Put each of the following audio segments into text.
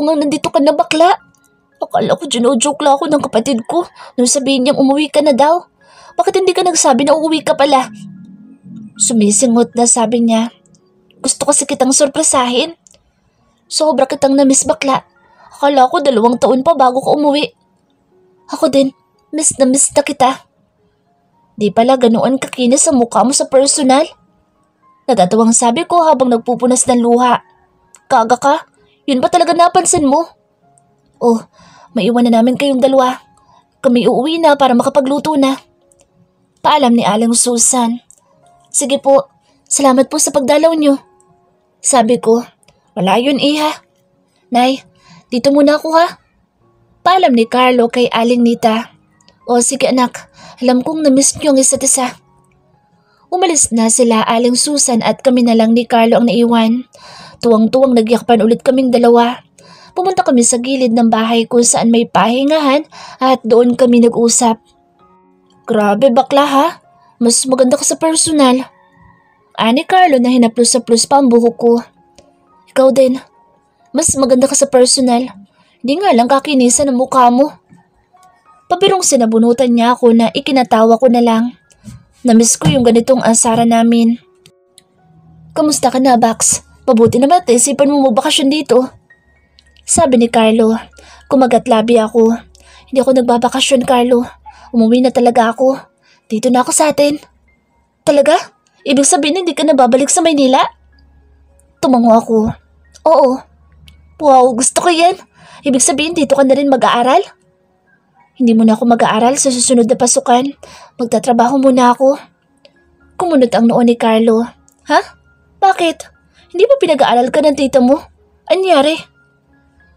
nga nandito ka na bakla. Akala ko joke lang ako ng kapatid ko nung sabihin niyang umuwi ka na daw. Bakit hindi ka nagsabi na uuwi ka pala? Sumisingot na sabi niya. Gusto kasi kitang sorpresahin. Sobra kitang na-miss bakla. Akala ko 2 taon pa bago ka umuwi. Ako din, miss na kita. Di pala ganoon kakinis ang mukha mo sa personal. Natatawang sabi ko habang nagpupunas ng luha. Kaga ka, yun ba talaga napansin mo? Oh, maiwan na namin kayong dalawa. Kami uuwi na para makapagluto na. Paalam ni Aling Susan. Sige po, salamat po sa pagdalaw niyo. Sabi ko, wala yun iha. Nay, dito muna ako ha. Paalam ni Carlo kay Aling Nita. O sige anak, alam kong na-miss niyo ang isa't isa. Umalis na sila Aling Susan at kami na lang ni Carlo ang naiwan. Tuwang-tuwang nagyakpan ulit kaming dalawa. Pumunta kami sa gilid ng bahay kung saan may pahingahan at doon kami nag-usap. Grabe bakla ha, mas maganda ka sa personal. Ani Carlo na hinaplos-saplos pa ang buhok ko. Ikaw din, mas maganda ka sa personal. Hindi nga lang kakinisan ang mukha mo. Pabirong sinabunutan niya ako na ikinatawa ko na lang. Namiss ko yung ganitong asara namin. Kamusta ka na, Bax? Mabuti naman at isipan mo magbakasyon dito. Sabi ni Carlo. Kumagat labi ako. Hindi ako nagbabakasyon, Carlo. Umuwi na talaga ako. Dito na ako sa atin. Talaga? Ibig sabihin hindi ka na babalik sa Maynila? Tumango ako. Oo. Wow, gusto ko yan. Ibig sabihin dito ka na rin mag-aaral? Hindi muna ako mag-aaral sa susunod na pasukan. Magtatrabaho muna ako. Kumunot ang noo ni Carlo. Ha? Bakit? Hindi ba pinag-aaral ka ng tita mo? Anyari?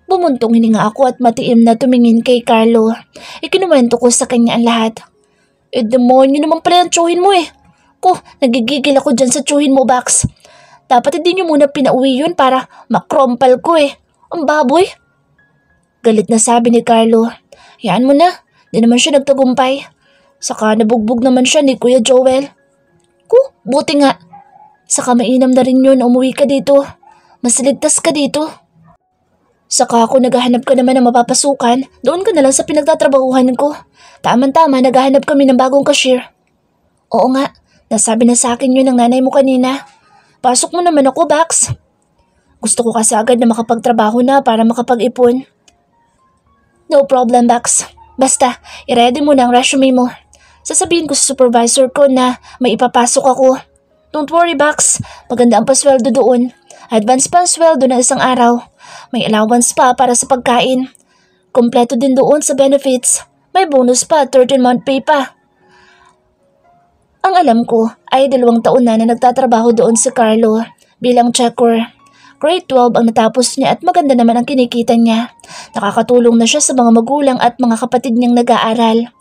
Bumuntong hininga ako at matiim na tumingin kay Carlo. Ikinuwento ko sa kanya ang lahat. Demonyo naman pala ang tsuhin mo eh. Ko, nagigigil ako dyan sa tsuhin mo, Bax. Dapat hindi nyo muna pinauwi yun para makrompal ko eh. Ang baboy. Galit na sabi ni Carlo. Yan mo na, di naman siya nagtagumpay. Saka nabugbog naman siya ni Kuya Joel. Buti nga. Saka mainam na rin yun, umuwi ka dito. Mas ligtas ka dito. Saka ako naghahanap ka naman ng mapapasukan, doon ka na lang sa pinagtatrabahuhan ko. Tama-tama, naghahanap kami ng bagong cashier. Oo nga, nasabi na sa akin yun ng nanay mo kanina. Pasok mo naman ako, Bax. Gusto ko kasi agad na makapagtrabaho na para makapag-ipon. No problem, Bax. Basta, i-ready mo na ang resume mo. Sasabihin ko sa supervisor ko na may ipapasok ako. Don't worry, Bax. Maganda ang pasweldo doon. Advance pa ang sweldo ng isang araw. May allowance pa para sa pagkain. Kompleto din doon sa benefits. May bonus pa, 13-month pay pa. Ang alam ko ay 2 taon na nagtatrabaho doon si Carlo bilang checker. Grade 12 ang natapos niya at maganda naman ang kinikita niya. Nakakatulong na siya sa mga magulang at mga kapatid niyang nag-aaral.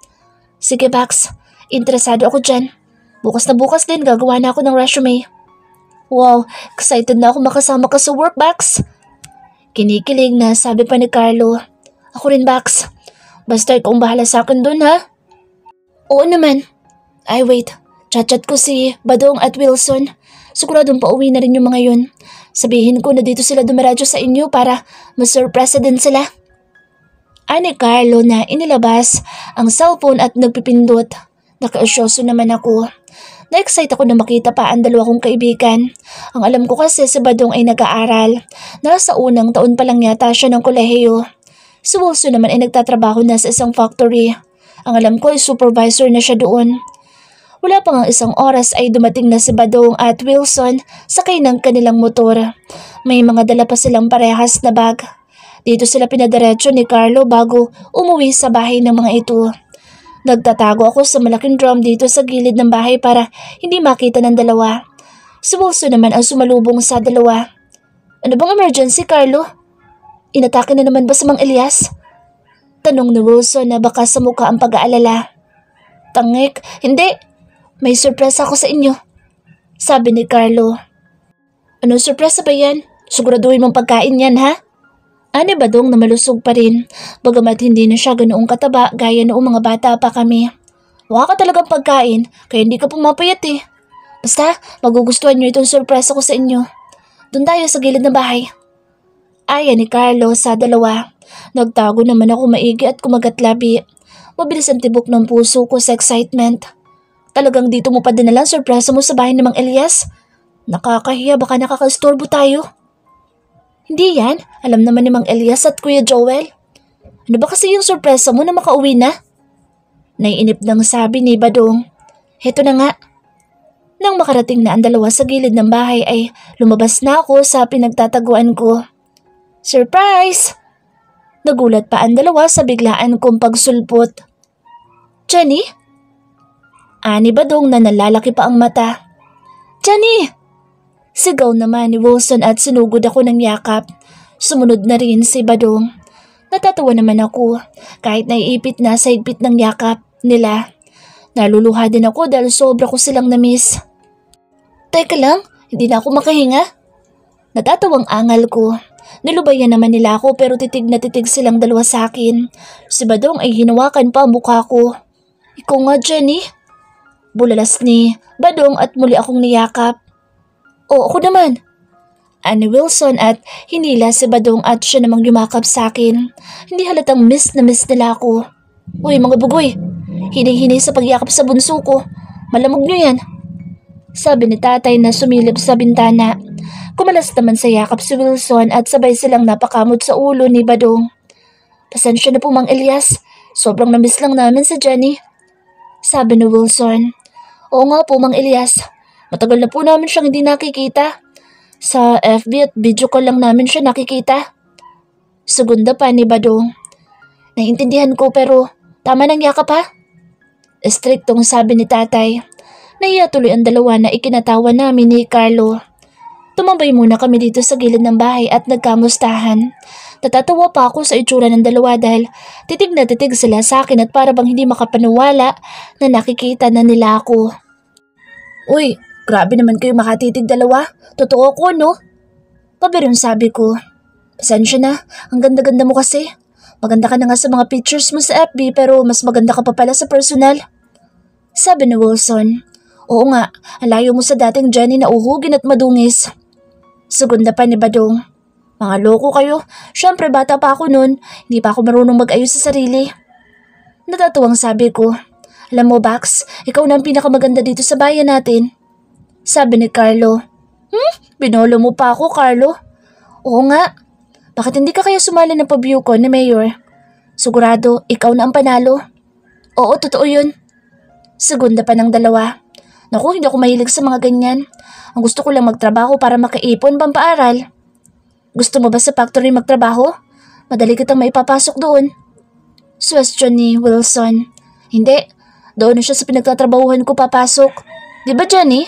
Sige, Bax. Interesado ako dyan. Bukas na bukas din gagawa na ako ng resume. Wow, excited na ako makasama ka sa work, Bax. Kinikilig na sabi pa ni Carlo. Ako rin, Bax. Basta ikaw ang bahala sa akin dun, ha? Oo naman. Ay, wait. Chat-chat ko si Badong at Wilson. Siguradong pauwi na rin yung mga yun. Sabihin ko na dito sila dumiradyo sa inyo para masurpresa din sila. Ani Carlo na inilabas ang cellphone at nagpipindot. Nakausyoso naman ako. Na-excite ako na makita pa ang 2 kong kaibigan. Ang alam ko kasi si Badong ay nag-aaral. Nasa unang taon pa lang yata siya ng kolehiyo. Si Wilson naman ay nagtatrabaho na sa isang factory. Ang alam ko ay supervisor na siya doon. Wala pang ang 1 oras ay dumating na si Badong at Wilson sakay ng kanilang motor. May mga dala pa silang parehas na bag. Dito sila pinadiretso ni Carlo bago umuwi sa bahay ng mga ito. Nagtatago ako sa malaking drum dito sa gilid ng bahay para hindi makita ng 2. Si Wilson naman ang sumalubong sa 2. Ano bang emergency, Carlo? Inatake na naman ba si Mang Elias? Tanong ni Wilson na baka sa mukha ang pag-aalala. Tangik, hindi. May surpresa ako sa inyo. Sabi ni Carlo. Anong surpresa ba yan? Siguraduhin mong pagkain yan, ha? Ani Badong na malusog pa rin, bagamat hindi na siya ganoong kataba gaya noong mga bata pa kami. Wala ka talagang pagkain, kaya hindi ka pumapayat eh. Basta, magugustuhan niyo itong surpresa ko sa inyo. Doon tayo sa gilid ng bahay. Aya ni Carlo sa dalawa. Nagtago naman ako maigi at kumagat-labi. Mabilis ang tibok ng puso ko sa excitement. Talagang dito mo pa dinala ang sorpresa mo sa bahay ni Mang Elias? Nakakahiya, baka nakakastorbo tayo. Hindi yan, alam naman ni Mang Elias at Kuya Joel. Ano ba kasi yung sorpresa mo na makauwi na? Naiinip nang sabi ni Badong. Heto na nga. Nang makarating na ang dalawa sa gilid ng bahay ay lumabas na ako sa pinagtataguan ko. Surprise! Nagulat pa ang dalawa sa biglaan kong pagsulpot. Jenny? Ani Badong na nalalaki pa ang mata. Jenny! Sigaw naman ni Wilson at sinugod ako ng yakap. Sumunod na rin si Badong. Natatawa naman ako kahit naiipit na sa higpit ng yakap nila. Naluluha din ako dahil sobra ko silang na-miss. Teka lang, hindi na ako makahinga. Natatawang angal ko. Nilubayan naman nila ako pero titig na titig silang dalawa sa akin. Si Badong ay hinawakan pa ang mukha ko. Ikaw nga, Jenny. Bulalas ni Badong at muli akong niyakap. O, ako naman. Ani Wilson at hinila si Badong at siya namang yumakap sa akin. Hindi halatang miss na miss nila ako. Uy mga bugoy, hining-hini sa pagyakap sa bunso ko. Malamog nyo yan. Sabi ni tatay na sumilip sa bintana. Kumalas naman sa yakap si Wilson at sabay silang napakamot sa ulo ni Badong. Pasensya na po Mang Elias, sobrang namiss lang namin si Jenny. Sabi ni Wilson. Oo nga po Mang Elias, matagal na po namin siyang hindi nakikita. Sa FB at video call lang namin siya nakikita. Segunda pa ni Badong. Naiintindihan ko pero tama ng yakap ha? Estriktong sabi ni tatay. Naiya tuloy ang dalawa na ikinatawa namin ni Carlo. Tumambay muna kami dito sa gilid ng bahay at nagkamustahan. Natatawa pa ako sa itsura ng dalawa dahil titig na titig sila sa akin at para bang hindi makapaniwala na nakikita na nila ako. Uy, grabe naman kayo makatitig dalawa. Totoo ko, no? Pabirong sabi ko. Pasensya na, ang ganda-ganda mo kasi. Maganda ka na nga sa mga pictures mo sa FB pero mas maganda ka pa pala sa personal. Sabi ni Wilson. Oo nga, alayo mo sa dating Jenny na uhugin at madungis. Segunda pa ni Badong. Mga loko kayo, syempre bata pa ako noon, hindi pa ako marunong mag-ayos sa sarili. Natatuwang sabi ko. Alam mo Bax, ikaw na ang pinakamaganda dito sa bayan natin. Sabi ni Carlo. Binolo mo pa ako, Carlo. Oo nga. Bakit hindi ka kaya sumali ng pabiyuko ko ni Mayor? Sigurado, ikaw na ang panalo. Oo, totoo yun. Segunda pa ng dalawa. Naku, hindi ako mahilig sa mga ganyan. Ang gusto ko lang magtrabaho para makaipon pampaaral. Gusto mo ba sa factory magtrabaho? Madali kitang maipapasok doon. Question ni Wilson. Hindi, doon na siya sa pinagtatrabahuhan ko papasok. Di ba, Jenny?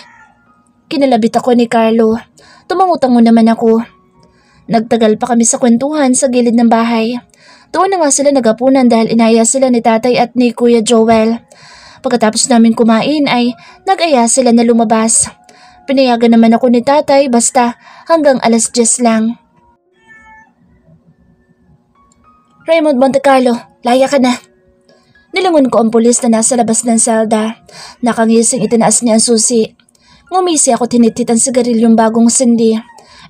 Kinalabit ako ni Carlo. Tumangutang mo naman ako. Nagtagal pa kami sa kwentuhan sa gilid ng bahay. Doon na nga sila nagapunan dahil inaya sila ni tatay at ni Kuya Joel. Pagkatapos namin kumain ay nag-aya sila na lumabas. Pinayagan naman ako ni tatay basta hanggang 10:00 lang. Raymond Monte Carlo, laya ka na. Nilangon ko ang pulis na nasa labas ng selda. Nakangising itinaas niya ang susi. Ngumisi ako tinitit ang sigarilyong bagong sindi.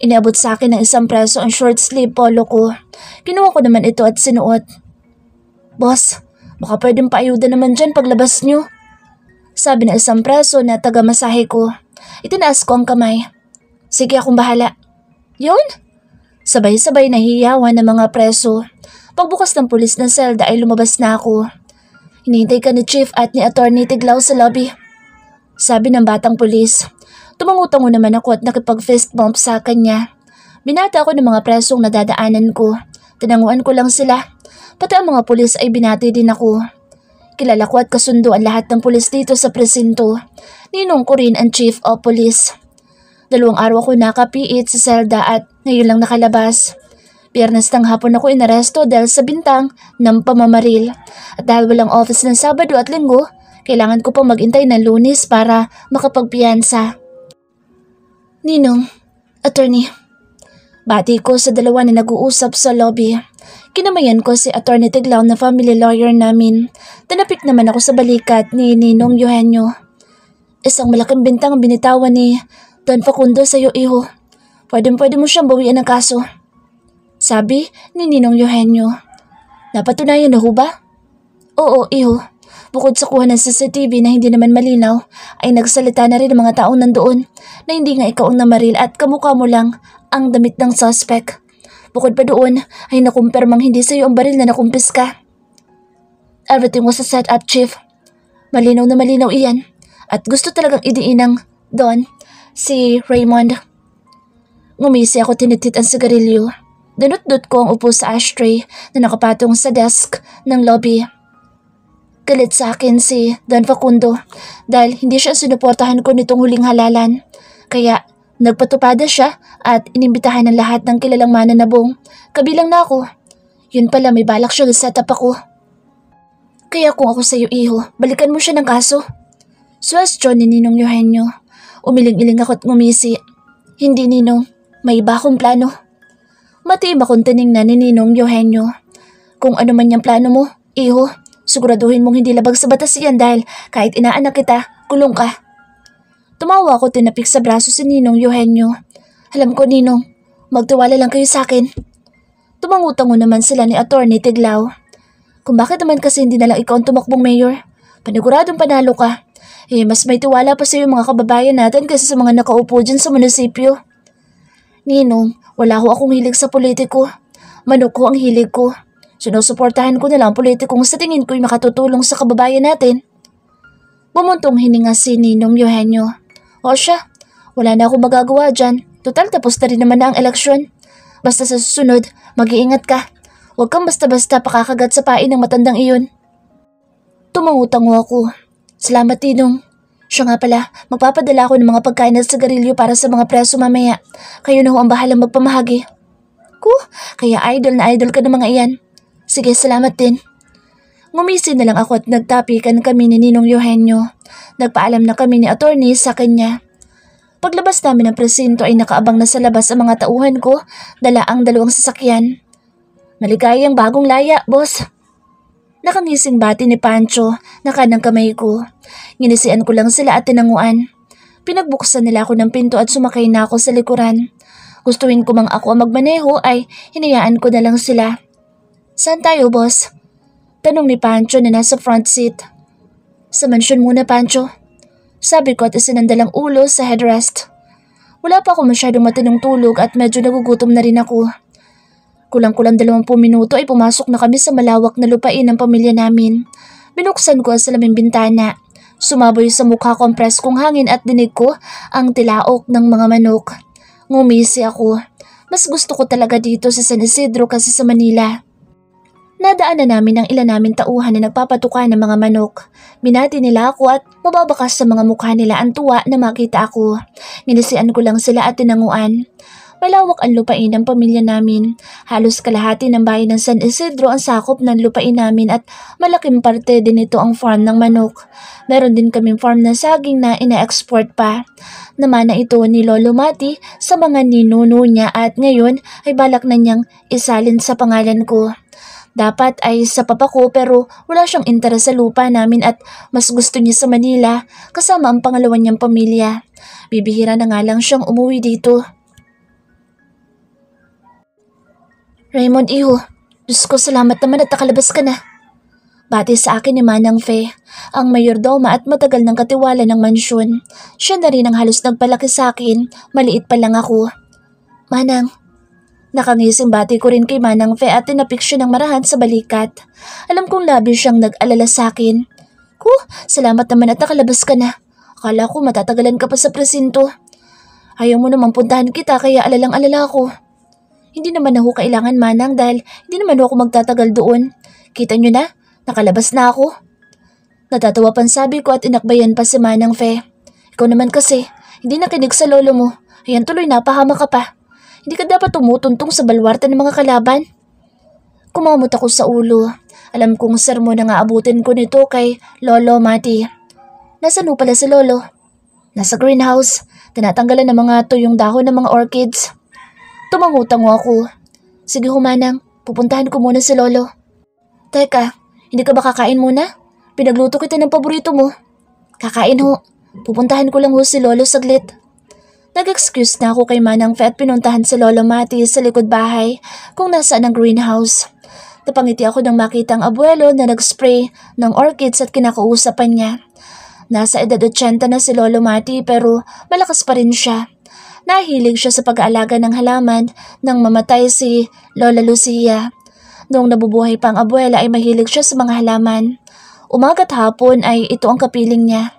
Iniabot sa akin ng ₱1 ang short sleeve polo ko. Kinuha ko naman ito at sinuot. Boss, baka pwedeng paayuda naman dyan paglabas nyo. Sabi ng ₱1 na taga-masahe ko. Itinaas ko ang kamay. Sige akong bahala. Yun? Sabay-sabay nahiyawan ng mga preso. Pagbukas ng pulis ng selda ay lumabas na ako. Hinihintay ka ni Chief at ni Attorney Tiglaw sa lobby. Sabi ng batang pulis. Tumangutango naman ako at nakipag-fist bump sa kanya. Binata ako ng mga presong nadadaanan ko. Tinanguan ko lang sila. Pati ang mga pulis ay binati din ako. Kilala ko at kasundo ang lahat ng pulis dito sa presinto. Ninong ko rin ang Chief of Police. 2 araw ako nakapiit sa selda at ngayon lang nakalabas. Biyernes ng hapon ako inaresto dahil sa bintang ng pamamaril. At dahil walang office ng Sabado at Linggo, kailangan ko pa magintay ng Lunes para makapagpiyansa. Ninong, attorney. Bati ko sa dalawa na nag-uusap sa lobby. Kinamayan ko si Attorney Tiglaw na family lawyer namin. Tinapik naman ako sa balikat ni Ninong Eugenio. Isang malaking bintang ang binitawan ni Don Facundo sa iyo, iho. Pwede mo siyang bawian ng kaso. Sabi ni Ninong Eugenio. Napatunayan na ho ba? Oo, iho. Bukod sa kuha ng CCTV na hindi naman malinaw, ay nagsalita na rin ang mga taong nandoon na hindi nga ikaw ang namaril at kamukha mo lang ang damit ng suspect. Bukod pa doon, ay nakumpirmang hindi sa iyo ang baril na nakumpiska. Everything was a setup, Chief. Malinaw na malinaw iyan. At gusto talagang idiin ng Don, si Raymond. Ngumisi ako tinitit ang sigarilyo. Dinut-dut ko ang upo sa ashtray na nakapatong sa desk ng lobby. Galit sa akin si Don Facundo dahil hindi siya sinuportahan ko nitong huling halalan. Kaya nagpatupada siya at inimbitahan ng lahat ng kilalang mananabong. Kabilang na ako. Yun pala may balak siya set up ako. Kaya kung ako sa iyo, iho, balikan mo siya ng kaso. Suwestyon ni Ninong Eugenio. Umiling-iling ako at ngumisi. Hindi, Ninong. May iba akong plano. Matiim akong tiningnan ni Ninong Eugenio. Kung ano man yung plano mo, iho, siguraduhin mong hindi labag sa batas yan dahil kahit inaanak kita, kulong ka. Tumawa ako tinapik sa braso si Ninong Eugenio. Alam ko, Ninong, magtiwala lang kayo sa akin. Tumangutango naman sila ni Attorney Tiglao. Kung bakit naman kasi hindi na lang ikaw ang tumakbong mayor? Paniguradong panalo ka. Mas may tiwala pa sa iyo mga kababayan natin kasi sa mga nakaupo dyan sa munisipyo. Ninong, wala ho akong hilig sa politiko. Manok ko ang hilig ko. Sinusuportahan ko na lang politikong sa tingin ko'y makatutulong sa kababayan natin. Bumuntong hininga si Ninong Eugenio. O siya, wala na akong magagawa dyan. Total tapos na rin naman na ang eleksyon. Basta sa susunod, mag-iingat ka. Huwag kang basta-basta pakakagat sa pain ng matandang iyon. Tumangutango ako. Salamat, Ninong. Siya nga pala, magpapadala ako ng mga pagkain at sigarilyo para sa mga preso mamaya. Kayo na ho ang bahalang magpamahagi. Kaya idol na idol ka ng mga iyan. Sige, salamat din. Ngumisi na lang ako at nagtapikan kami ni Ninong Eugenio. Nagpaalam na kami ni attorney sa kanya. Paglabas namin ng presinto ay nakaabang na sa labas ang mga tauhan ko, dala ang dalawang sasakyan. Maligayang bagong laya, boss. Nakangising bati ni Pancho na kanang kamay ko. Nginisian ko lang sila at tinanguan. Pinagbuksan nila ako ng pinto at sumakay na ako sa likuran. Gustuhin ko mang ako ang magmaneho ay hinayaan ko na lang sila. Saan tayo, boss? Tanong ni Pancho na nasa front seat. Sa mansyon muna, Pancho. Sabi ko at isinandalang ulo sa headrest. Wala pa ako masyadong matinong tulog at medyo nagugutom na rin ako. Kulang-kulang 20 minuto ay pumasok na kami sa malawak na lupain ng pamilya namin. Binuksan ko ang salaming bintana. Sumaboy sa mukha ko ang preskong hangin at dinig ko ang tilaok ng mga manok. Ngumisi ako. Mas gusto ko talaga dito sa San Isidro kasi sa Manila. Nadaanan namin ang ilan naming tauhan na nagpapatuka ng mga manok. Binati nila ako at mababakas sa mga mukha nila ang tuwa na makita ako. Nginisian ko lang sila at tinanguan. Malawak ang lupain ng pamilya namin. Halos kalahati ng bayan ng San Isidro ang sakop ng lupain namin at malaking parte din ito ang farm ng manok. Meron din kaming farm ng saging na ina-export pa. Namana ito ni Lolo Mati sa mga ninuno niya at ngayon ay balak na niyang isalin sa pangalan ko. Dapat ay sa papa ko pero wala siyang interes sa lupa namin at mas gusto niya sa Manila kasama ang pangalawa niyang pamilya. Bibihira na nga lang siyang umuwi dito. Raymond, iho. Diyos ko, salamat naman at nakalabas ka na. Bati sa akin ni Manang Fe, ang mayordoma at matagal ng katiwala ng mansyon. Siya na rin ang halos nagpalaki sa akin, maliit pa lang ako. Manang, nakangising bati ko rin kay Manang Fe at tinapik siya ng marahan sa balikat. Alam kong labi siyang nag-alala sa akin. Salamat naman at nakalabas ka na. Akala ko matatagalan ka pa sa presinto. Ayaw mo naman puntahan kita kaya alalang-alala ako. Hindi naman ako kailangan, Manang, dahil hindi naman ako magtatagal doon. Kita nyo na, nakalabas na ako. Natatawa pang sabi ko at inakbayan pa si Manang Fe. Ikaw naman kasi, hindi nakinig sa lolo mo. Ayan tuloy napahama ka pa. Hindi ka dapat tumutuntong sa balwarta ng mga kalaban. Kumamot ako sa ulo. Alam kong sermon na nga abutin ko nito kay Lolo Mati. Nasaan mo pala si Lolo? Nasa greenhouse. Tinatanggalan ng mga tuyong dahon ng mga orchids. Tumangutango ako. Sige Manang, pupuntahan ko muna si Lolo. Teka, hindi ka ba kakain muna? Pinagluto kita ng paborito mo. Kakain ho. Pupuntahan ko lang ho si Lolo saglit. Nag-excuse na ako kay Manang Fe at pinuntahan si Lolo Mati sa likod bahay kung nasaan ang greenhouse. Napangiti ako nang makita ang abuelo na nag-spray ng orchids at kinakausapan niya. Nasa edad 80 na si Lolo Mati pero malakas pa rin siya. Nahilig siya sa pag-aalaga ng halaman nang mamatay si Lola Lucia. Noong nabubuhay pa ang abuela ay mahilig siya sa mga halaman. Umaga't hapon ay ito ang kapiling niya.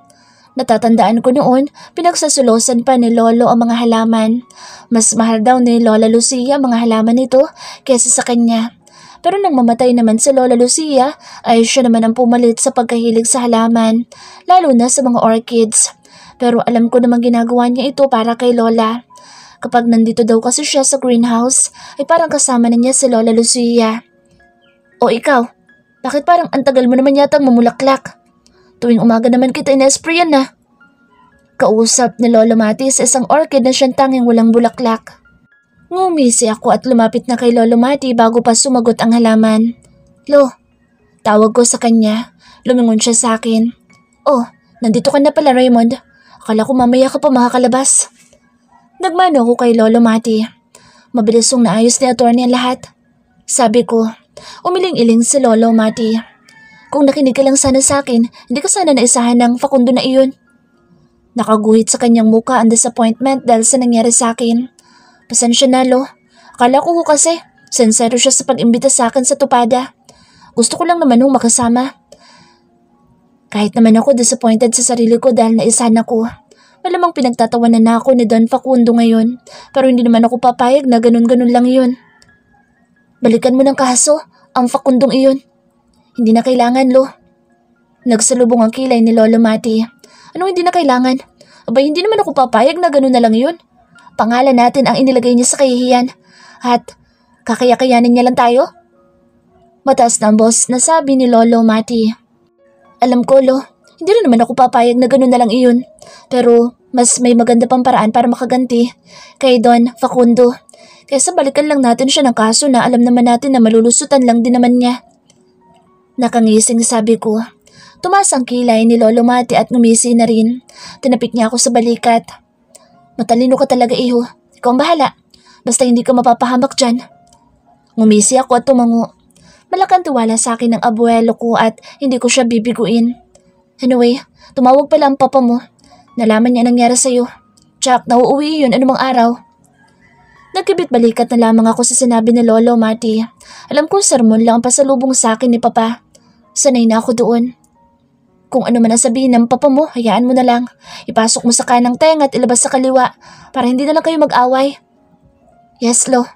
Natatandaan ko noon, pinagsasulosan pa ni Lolo ang mga halaman. Mas mahal daw ni Lola Lucia ang mga halaman nito kaysa sa kanya. Pero nang mamatay naman si Lola Lucia, ay siya naman ang pumalit sa pagkahilig sa halaman, lalo na sa mga orchids. Pero alam ko namang ginagawa niya ito para kay Lola. Kapag nandito daw kasi siya sa greenhouse, ay parang kasama na niya si Lola Lucia. O ikaw, bakit parang antagal mo naman yata mamulaklak? Tuwing umaga naman kita in-sprayan na. Kausap ni Lolo Mati sa isang orchid na siyang tanging walang bulaklak. Ngumisi ako at lumapit na kay Lolo Mati bago pa sumagot ang halaman. Lo, tawag ko sa kanya. Lumingon siya sa akin. Oh, nandito ka na pala Raymond. Akala ko mamaya ka pa makakalabas. Nagmano ako kay Lolo Mati. Mabilis yung naayos ni attorney ang lahat. Sabi ko, umiling-iling si Lolo Mati. Kung nakinig ka lang sana sa akin, hindi ka sana naisahan ng Facundo na iyon. Nakaguhit sa kanyang muka ang disappointment dahil sa nangyari sa akin. Pasensya na, Lo. Akala ko kasi, sincero siya sa pag-imbita sa akin sa tupada. Gusto ko lang naman nung makasama. Kahit naman ako disappointed sa sarili ko dahil naisahan ako. Malamang pinagtatawanan na ako ni Don Facundo ngayon, pero hindi naman ako papayag na ganun-ganun lang yun. Balikan mo ng kaso, ang Facundong iyon. Hindi na kailangan, Lo. Nagsalubong ang kilay ni Lolo Mati. Anong hindi na kailangan? Abay, hindi naman ako papayag na gano'n na lang yun. Pangalan natin ang inilagay niya sa kahihiyan. At kakaya-kayanin niya lang tayo? Mataas na ang boss na sabi ni Lolo Mati. Alam ko, Lo. Hindi rin naman ako papayag na gano'n na lang iyon. Pero mas may maganda pang paraan para makaganti kay Don Facundo. Kaysa balikan lang natin siya ng kaso na alam naman natin na malulusutan lang din naman niya. Nakangising sabi ko. Tumaas ang kilay ni Lolo Mati at ngumisi na rin. Tinapik niya ako sa balikat. Matalino ka talaga, iho. Ikaw ang bahala. Basta hindi ka mapapahamak dyan. Ngumisi ako at tumango. Malakang tiwala sa akin ng abuelo ko at hindi ko siya bibiguin. Anyway, tumawag pala ang papa mo. Nalaman niya nangyari sa'yo. Tsak, nauuwi yun anumang araw. Nagkibit balikat na lamang ako sa sinabi ni Lolo Mati. Alam kong sermon lang ang pasalubong sa akin ni Papa. Sanay na ako doon. Kung ano man ang sabihin ng Papa mo, hayaan mo na lang. Ipasok mo sa kanang tenga at ilabas sa kaliwa para hindi na lang kayo mag-away. Yes, Lo.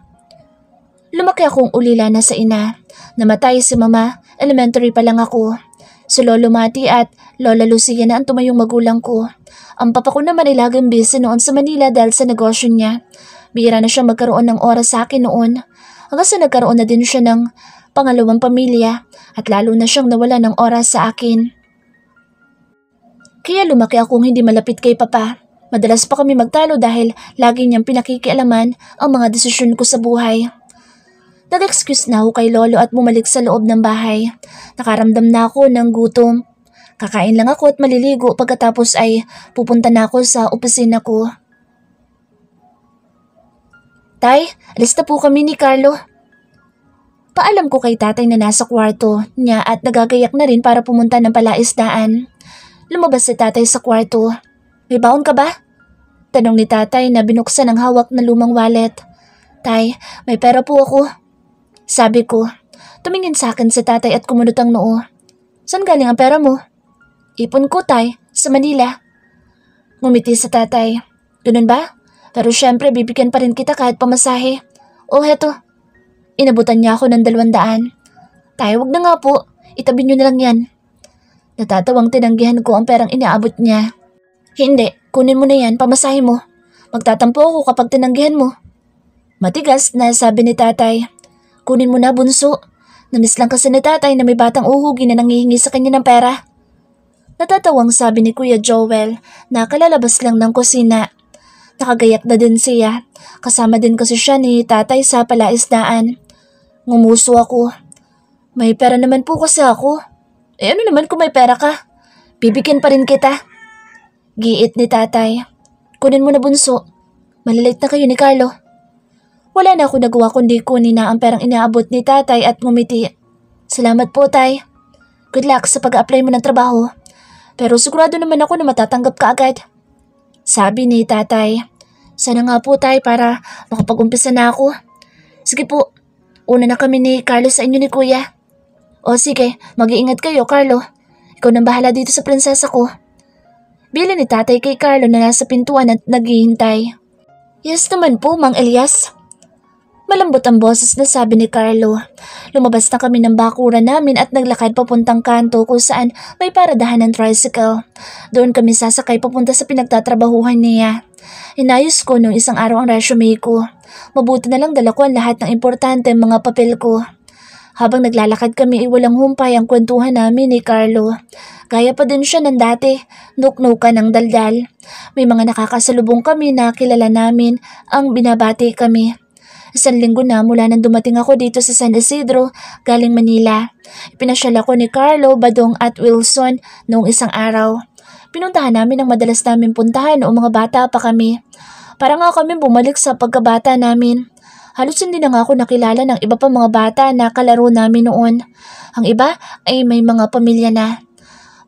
Lumaki akong ulila na sa ina. Namatay si Mama, elementary pa lang ako. Si Lolo Mati at Lola Lucia na ang tumayong magulang ko. Ang papa ko naman ay laging busy noon sa Manila dahil sa negosyo niya. Bihira na siya magkaroon ng oras sa akin noon. Hanggang sa nagkaroon na din siya ng pangalawang pamilya at lalo na siyang nawala ng oras sa akin. Kaya lumaki akong hindi malapit kay Papa. Madalas pa kami magtalo dahil lagi niyang pinakikialaman ang mga desisyon ko sa buhay. Nag-excuse na ako kay Lolo at bumalik sa loob ng bahay. Nakaramdam na ako ng gutom. Kakain lang ako at maliligo pagkatapos ay pupunta na ako sa opisina ko. Tay, alis na po kami ni Carlo. Paalam ko kay tatay na nasa kwarto niya at nagagayak na rin para pumunta ng palaisdaan. Lumabas si tatay sa kwarto. May baon ka ba? Tanong ni tatay na binuksan ang hawak na lumang wallet. Tay, may pera po ako. Sabi ko. Tumingin sa akin si tatay at kumunot ang noo. Saan galing ang pera mo? Ipon ko, tay, sa Manila. Ngumiti sa tatay. Ganun ba? Pero syempre bibigyan pa rin kita kahit pamasahe. O heto. Inabutan niya ako ng 200. Tay, wag na nga po. Itabi niyo na lang yan. Natatawang tinanggihan ko ang perang inaabot niya. Hindi, kunin mo na yan, pamasahe mo. Magtatampo ako kapag tinanggihan mo. Matigas na sabi ni tatay. Kunin mo na, bunso. Namiss lang kasi ni tatay na may batang uhugi na nangihingi sa kanya ng pera. Natatawang sabi ni Kuya Joel na kalalabas lang ng kusina. Nakagayak na din siya. Kasama din kasi siya ni tatay sa palaisdaan. Ngumuso ako. May pera naman po kasi ako. Eh ano naman kung may pera ka? Bibigyan pa rin kita. Giit ni tatay. Kunin mo na bunso. Malilate na kayo ni Carlo. Wala na ako nagawa kundi kunin na ang perang inaabot ni tatay at ngumiti. Salamat po, tay. Good luck sa pag-apply mo ng trabaho. Pero sigurado naman ako na matatanggap ka agad. Sabi ni tatay. Sana nga po, tay, para makapag-umpisa na ako. Sige po, una na kami ni Carlo sa inyo ni kuya. O sige, mag-iingat kayo, Carlo. Ikaw nang bahala dito sa prinsesa ko. Bili ni tatay kay Carlo na nasa pintuan at naghihintay. Yes naman po, Mang Elias. Malambot ang boses na sabi ni Carlo. Lumabas na kami ng bakuran namin at naglakad papuntang kanto kung saan may paradahan ng tricycle. Doon kami sasakay papunta sa pinagtatrabahuhan niya. Inayos ko noong isang araw ang resume ko. Mabuti na lang dala ko ang lahat ng importante mga papel ko. Habang naglalakad kami ay walang humpay ang kwentuhan namin ni Carlo. Gaya pa din siya ng dati, nuknukan ng daldal. May mga nakakasalubong kami na kilala namin ang binabati kami. 1 linggo na mula nang dumating ako dito sa San Isidro, galing Manila. Ipinasyal ako ni Carlo, Badong at Wilson noong isang araw. Pinuntahan namin ang madalas namin puntahan noong mga bata pa kami. Para nga kami bumalik sa pagkabata namin. Halos hindi na nga ako nakilala ng iba pa mga bata na kalaro namin noon. Ang iba ay may mga pamilya na.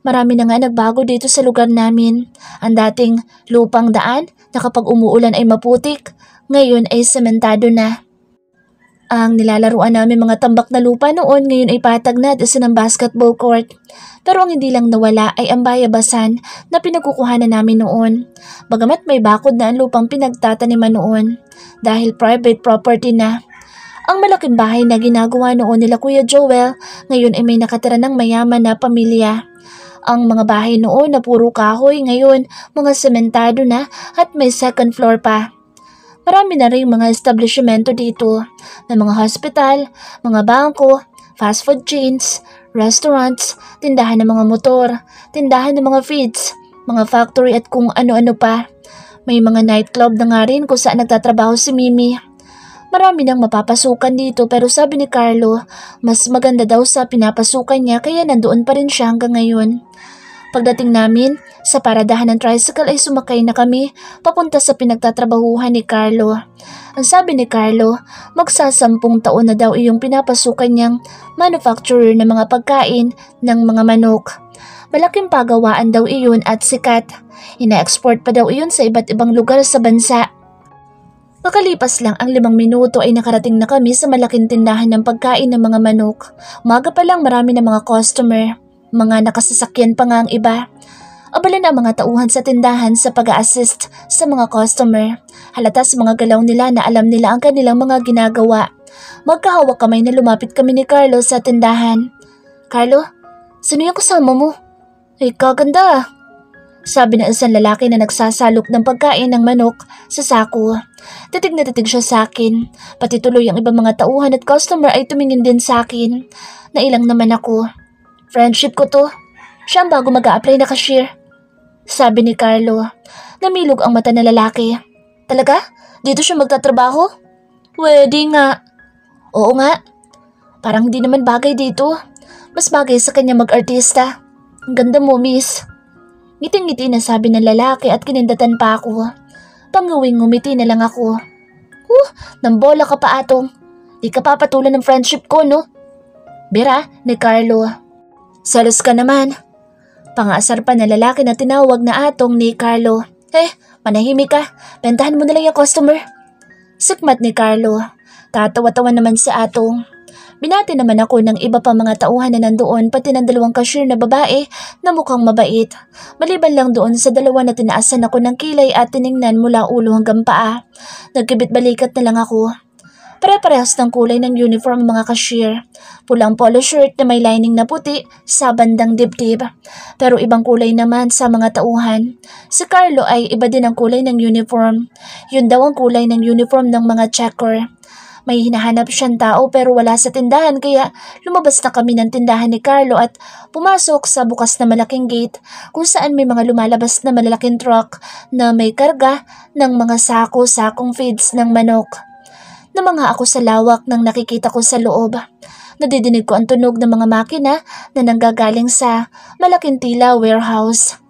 Marami na nga nagbago dito sa lugar namin. Ang dating lupang daan na kapag umuulan ay maputik, ngayon ay sementado na. Ang nilalaruan namin mga tambak na lupa noon ngayon ay patag na at isa ng basketball court. Pero ang hindi lang nawala ay ang bayabasan na pinagkukuhanan namin noon. Bagamat may bakod na ang lupang pinagtataniman noon dahil private property na. Ang malaking bahay na ginagawa noon nila Kuya Joel ngayon ay may nakatira ng mayaman na pamilya. Ang mga bahay noon na puro kahoy ngayon mga sementado na at may second floor pa. Marami na rin mga establishmento dito na mga hospital, mga bangko, fast food chains, restaurants, tindahan ng mga motor, tindahan ng mga feeds, mga factory at kung ano-ano pa. May mga nightclub na nga rin kung saan nagtatrabaho si Mimi. Marami nang mapapasukan dito pero sabi ni Carlo, mas maganda daw sa pinapasukan niya kaya nandoon pa rin siya hanggang ngayon. Pagdating namin, sa paradahan ng tricycle ay sumakay na kami papunta sa pinagtatrabahuhan ni Carlo. Ang sabi ni Carlo, magsasampung taon na daw iyong pinapasukan niyang manufacturer ng mga pagkain ng mga manok. Malaking pagawaan daw iyon at sikat. Ina-export pa daw iyon sa iba't ibang lugar sa bansa. Makalipas lang ang 5 minuto ay nakarating na kami sa malaking tindahan ng pagkain ng mga manok. Umaga pa lang marami ng mga customer. Mga nakasasakyan pa nga ang iba. Abala na ang mga tauhan sa tindahan sa pag-a-assist sa mga customer. Halata sa mga galaw nila na alam nila ang kanilang mga ginagawa. Magkahawak kamay na lumapit kami ni Carlo sa tindahan. Carlo, sino yung kasama mo? Ay, kaganda. Sabi ng isang lalaki na nagsasalok ng pagkain ng manok sa sako. Titig na titig siya sa akin. Pati tuloy ang ibang mga tauhan at customer ay tumingin din sa akin. Nailang naman ako. Friendship ko to. Siya ang bago mag-a-apply na cashier. Sabi ni Carlo. Namilog ang mata ng lalaki. Talaga? Dito siya magtatrabaho? Pwede nga. Oo nga. Parang hindi naman bagay dito. Mas bagay sa kanya mag-artista. Ang ganda mo, miss. Ngiting-ngiti na sabi ng lalaki at kinindatan pa ako. Panguwing ngumiti na lang ako. Nambola ka pa atong. Di ka papatulan ng friendship ko, no? Bira, ni Carlo. Salos ka naman. Pangasar pa na lalaki na tinawag na atong ni Carlo. Manahimik ka. Bentahan mo na lang yung customer. Sikmat ni Carlo. Tatawa-tawa naman si atong. Binati naman ako ng iba pa mga tauhan na nandoon pati ng 2 cashier na babae na mukhang mabait. Maliban lang doon sa 2 na tinaasan ako ng kilay at tiningnan mula ulo hanggang paa. Nagkibit-balikat na lang ako. Pare-parehas ng kulay ng uniform mga cashier. Pulang polo shirt na may lining na puti sa bandang dibdib. Pero ibang kulay naman sa mga tauhan. Si Carlo ay iba din ang kulay ng uniform. Yun daw ang kulay ng uniform ng mga checker. May hinahanap siyang tao pero wala sa tindahan kaya lumabas na kami ng tindahan ni Carlo at pumasok sa bukas na malaking gate kung saan may mga lumalabas na malalaking truck na may karga ng mga sako-sakong feeds ng manok. Namangha ako sa lawak nang nakikita ko sa loob. Nadidinig ko ang tunog ng mga makina na nanggagaling sa malaking tila warehouse.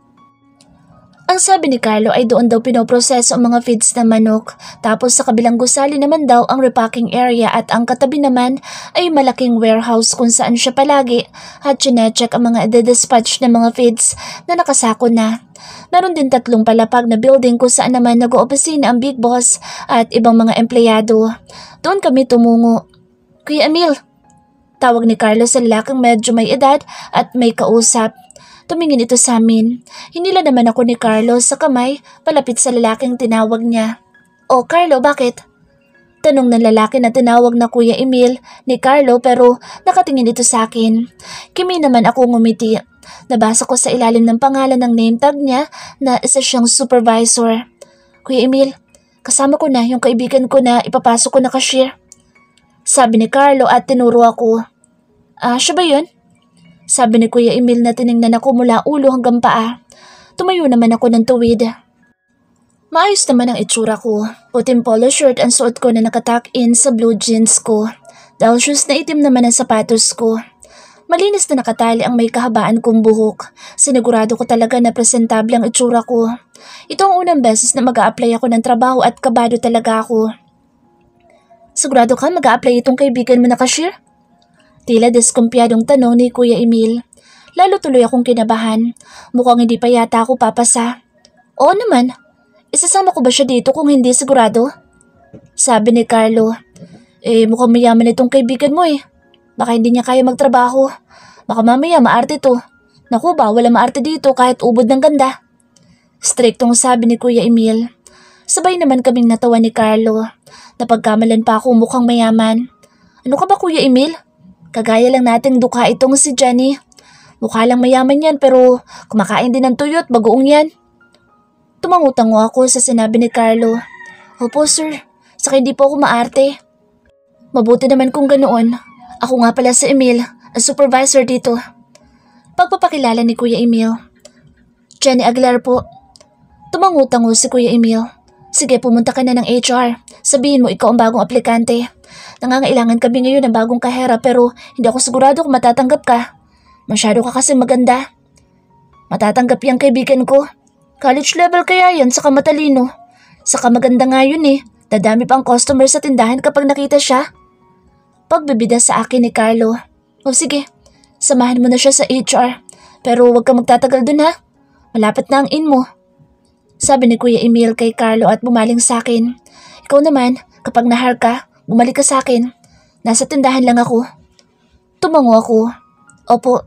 Ang sabi ni Carlo ay doon daw pinoproseso ang mga feeds ng manok. Tapos sa kabilang gusali naman daw ang repacking area at ang katabi naman ay malaking warehouse kung saan siya palagi at chinecheck ang mga ide-dispatch ng mga feeds na nakasako na. Meron din 3 palapag na building kung saan naman nag-oopisina ang big boss at ibang mga empleyado. Doon kami tumungo. Kuya Emil, tawag ni Carlo sa lalaking medyo may edad at may kausap. Tumingin ito sa amin. Hinila naman ako ni Carlo sa kamay palapit sa lalaking tinawag niya. Oh Carlo, bakit? Tanong ng lalaki na tinawag na Kuya Emil ni Carlo pero nakatingin ito sa akin. Kimi naman ako ngumiti. Nabasa ko sa ilalim ng pangalan ng name tag niya na isa siyang supervisor. Kuya Emil, kasama ko na yung kaibigan ko na ipapasok ko na cashier. Sabi ni Carlo at tinuro ako. Siya ba yun? Sabi ni Kuya Emil na tiningnan ako mula ulo hanggang paa. Tumayo naman ako ng tuwid. Maayos naman ang itsura ko. Puting polo shirt ang suot ko na nakatuck-in sa blue jeans ko. Dahil shoes na itim naman ang sapatos ko. Malinis na nakatali ang may kahabaan kong buhok. Sinigurado ko talaga na presentable ang itsura ko. Ito ang unang beses na mag-a-apply ako ng trabaho at kabado talaga ako. Sigurado ka mag-a-apply itong kaibigan mo na cashier? Tila diskumpiyadong tanong ni Kuya Emil. Lalo tuloy akong kinabahan. Mukhang hindi pa yata ako papasa. Oo naman. Isasama ko ba siya dito kung hindi sigurado? Sabi ni Carlo. Mukhang mayaman itong kaibigan mo eh. Baka hindi niya kaya magtrabaho. Baka mamaya maarte to. Naku ba, wala maarte dito kahit ubod ng ganda. Striktong sabi ni Kuya Emil. Sabay naman kaming natawa ni Carlo. Napagkamalan pa ako mukhang mayaman. Ano ka ba Kuya Emil? Kagaya lang nating dukha itong si Jenny. Mukha lang mayaman yan pero kumakain din ng tuyot, bagoong yan. Tumangutango ako sa sinabi ni Carlo. Opo sir, saka hindi po ako maarte. Mabuti naman kung ganoon. Ako nga pala si Emil, ang supervisor dito. Pagpapakilala ni Kuya Emil. Jenny Aguilar po. Tumangutango si Kuya Emil. Sige, pumunta ka na ng HR. Sabihin mo ikaw ang bagong aplikante. Nangangailangan kami ngayon ng bagong kahera pero hindi ako sigurado kung matatanggap ka. Masyado ka kasi maganda. Matatanggap yung kaibigan ko. College level kaya yan, saka matalino. Saka maganda nga yun eh. Dadami pa ang customer sa tindahan kapag nakita siya. Pagbibida sa akin ni Carlo. O sige, samahan mo na siya sa HR. Pero huwag kang magtatagal dun ha. Malapit na ang in mo. Sabi ni Kuya Emil kay Carlo at bumaling sa akin. Ikaw naman, kapag nahar ka, bumalik ka sa akin. Nasa tindahan lang ako. Tumango ako. Opo.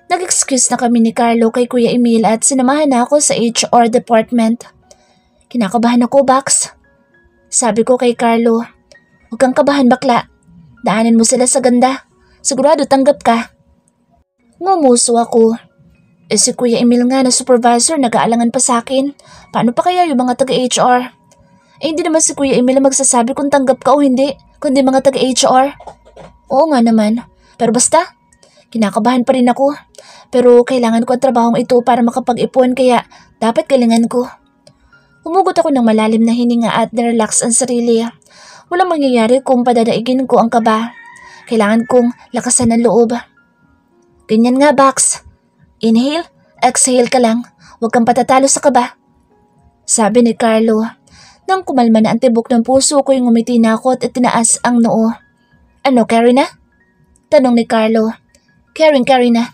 Nag-excuse na kami ni Carlo kay Kuya Emil at sinamahan na ako sa HR department. Kinakabahan ako, Bax. Sabi ko kay Carlo, huwag kang kabahan bakla. Daanin mo sila sa ganda. Sigurado tanggap ka. Ngumuso ako. Si Kuya Emil nga na supervisor nag-aalangan pa sa akin. Paano pa kaya yung mga taga-HR? Hindi naman si Kuya Emil ang magsasabi kung tanggap ka o hindi, kundi mga taga-HR. Oo nga naman. Pero basta, kinakabahan pa rin ako. Pero kailangan ko ang trabahong ito para makapag-ipon kaya dapat galingan ko. Humugot ako ng malalim na hininga at nirelax ang sarili. Walang mangyayari kung padadaigin ko ang kaba. Kailangan kong lakasan ang loob. Ganyan nga, Bax. Inhale, exhale ka lang. Huwag kang patatalo sa kaba. Sabi ni Carlo. Nang kumalma na ang tibok ng puso ko, yung ngumiti na ako at tinaas ang noo. Ano, carry na? Tanong ni Carlo. Carry na.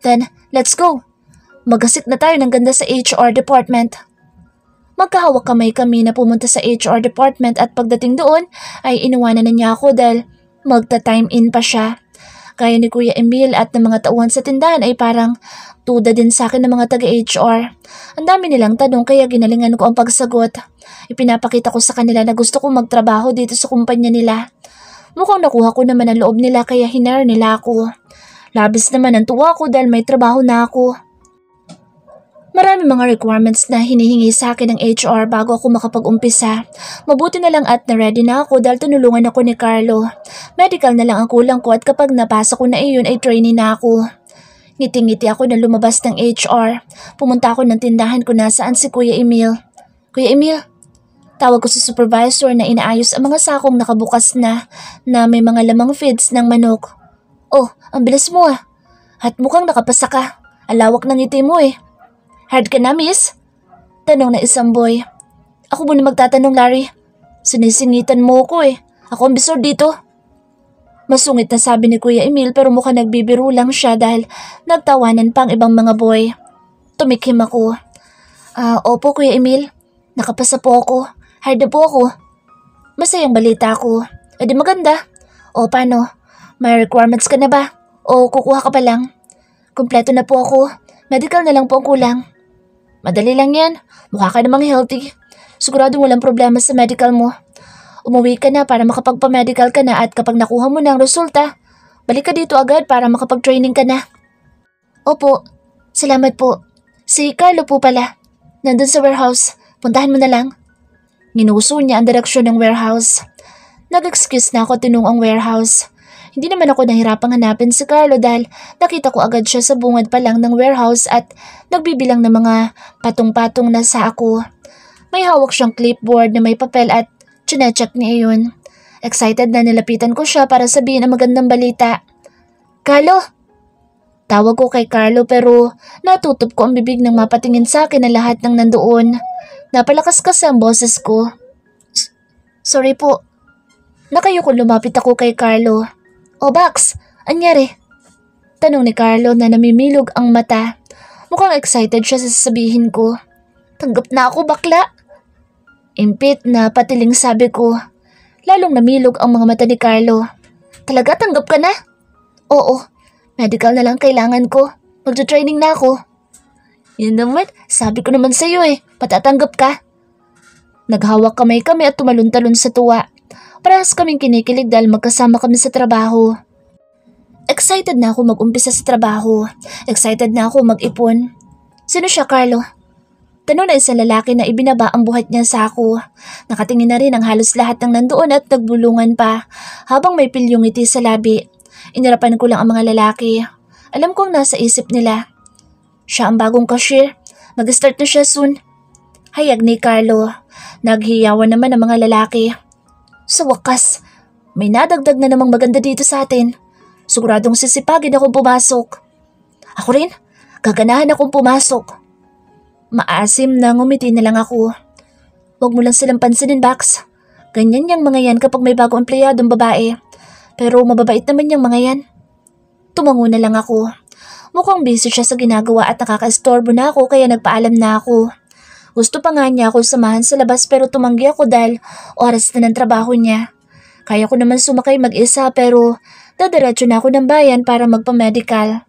Then, let's go. Magasik na tayo ng ganda sa HR department. Magkahawak kamay kami na pumunta sa HR department at pagdating doon ay iniwanan na niya ako dahil magta-time in pa siya. Kaya ni Kuya Emil at ng mga tauhan sa tindahan ay parang tuda din sa akin ng mga taga-HR. Ang dami nilang tanong kaya ginalingan ko ang pagsagot. Ipinapakita ko sa kanila na gusto kong magtrabaho dito sa kumpanya nila. Mukhang nakuha ko naman ang loob nila kaya hinire nila ako. Labis naman ang tuwa ko dahil may trabaho na ako. Marami mga requirements na hinihingi sa akin ng HR bago ako makapag-umpisa. Mabuti na lang at na-ready na ako dahil tinulungan ako ni Carlo. Medical na lang ang kulang ko at kapag napasa ko na iyon ay trainee na ako. Ngiti-ngiti ako na lumabas ng HR. Pumunta ako ng tindahan kung nasaan si Kuya Emil. Kuya Emil, tawag ko sa supervisor na inaayos ang mga sakong nakabukas na may mga lamang feeds ng manok. Oh, ang bilis mo ah. At mukhang nakapasa ka. Ang lawak ng ngiti mo eh. Hard ka na, miss? Tanong na isang boy. Ako muna magtatanong, Larry. Sinisingitan mo ko eh. Ako ang bisor dito. Masungit na sabi ni Kuya Emil pero mukha nagbibiro lang siya dahil nagtawanan pa ang ibang mga boy. Tumikim ako. Opo Kuya Emil. Nakapasa po ako. Hired na po ako. Masayang balita ako. E di maganda. O paano? May requirements ka na ba? O kukuha ka pa lang? Kompleto na po ako. Medical na lang po ang kulang. Madali lang yan. Mukha ka namang healthy. Siguradong walang problema sa medical mo. Umuwi ka na para makapagpa-medical ka na at kapag nakuha mo na ang resulta, balik ka dito agad para makapag-training ka na. Opo. Salamat po. Si Carlo po pala. Nandun sa warehouse. Puntahan mo na lang. Ginuso niya ang direksyon ng warehouse. Nag-excuse na ako tinung ang warehouse. Hindi naman ako nahirapang hanapin si Carlo dahil nakita ko agad siya sa bungad pa lang ng warehouse at nagbibilang ng mga patong-patong na sa ako. May hawak siyang clipboard na may papel at chinecheck niya yun. Excited na nilapitan ko siya para sabihin ang magandang balita. Carlo! Tawag ko kay Carlo pero natutup ko ang bibig nang mapatingin sa akin ang lahat ng nandoon. Napalakas kasi ang boses ko. Sorry po. Nakayuko lumapit ako kay Carlo. O Bax, anyari? Tanong ni Carlo na namimilog ang mata. Mukhang excited siya sa sasabihin ko. Tanggap na ako bakla. Impit na patiling sabi ko. Lalong namilog ang mga mata ni Carlo. Talaga tanggap ka na? Oo, medical na lang kailangan ko. Magta-training na ako. Yan naman, sabi ko naman sa'yo eh, patatanggap ka. Naghawak kamay kami at tumalon-talon sa tuwa. Parehas kaming kinikilig dahil magkasama kami sa trabaho. Excited na ako mag-umpisa sa trabaho. Excited na ako mag-ipon. Sino siya, Carlo? Tanong na isang lalaki na ibinaba ang buhat niya sa ako. Nakatingin na rin ang halos lahat ng nandoon at nagbulungan pa habang may pilyong ngiti sa labi. Inirapan ko lang ang mga lalaki. Alam kong nasa isip nila. Siya ang bagong cashier. Mag-start na siya soon. Hayag ni Carlo. Naghiyawan naman ang mga lalaki. Sa wakas, may nadagdag na namang maganda dito sa atin. Siguradong sisipagin akong pumasok. Ako rin, gaganahan akong pumasok. Maasim na ngumiti na lang ako. Huwag mo lang silang pansinin, Bax. Ganyan yung mga yan kapag may bagong empleyadong babae. Pero mababait naman yung mga yan. Tumango na lang ako. Mukhang busy siya sa ginagawa at nakaka-istorbo na ako kaya nagpaalam na ako. Gusto pa nga niya ako samahan sa labas pero tumanggi ako dahil oras na ng trabaho niya. Kaya ko naman sumakay mag-isa pero dadiretso na ako ng bayan para magpa-medical.